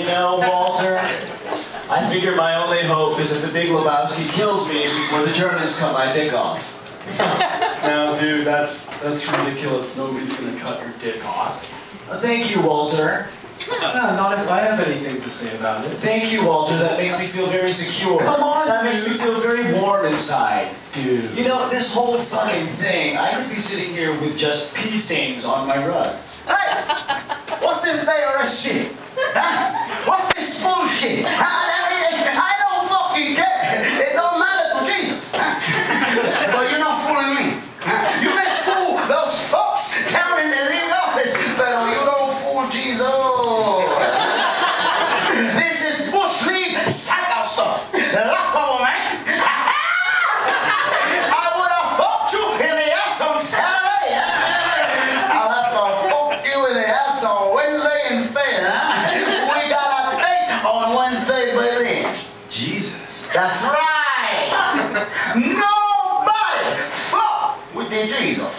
You know, Walter, I figure my only hope is that the Big Lebowski kills me before the Germans cut my dick off. Now, dude, that's ridiculous. Nobody's gonna cut your dick off. Thank you, Walter. Not if I have anything to say about it. Thank you, Walter. That makes me feel very secure. Come on, that makes me feel very warm inside. Dude. You know, this whole fucking thing, I could be sitting here with just pee stains on my rug. Hey! What's this ARS shit? Huh? What's this bullshit? I don't fucking care. It don't matter to Jesus. But you're not fooling me. You can fool those folks down in the league office, but you don't fool Jesus. This is Bush League psycho stuff. Lock over, man. I would have fucked you in the ass on Saturday. I'll have to fuck you in the ass on Wednesday instead. We got a date on Wednesday, baby. Jesus. That's right. Nobody fuck with the Jesus.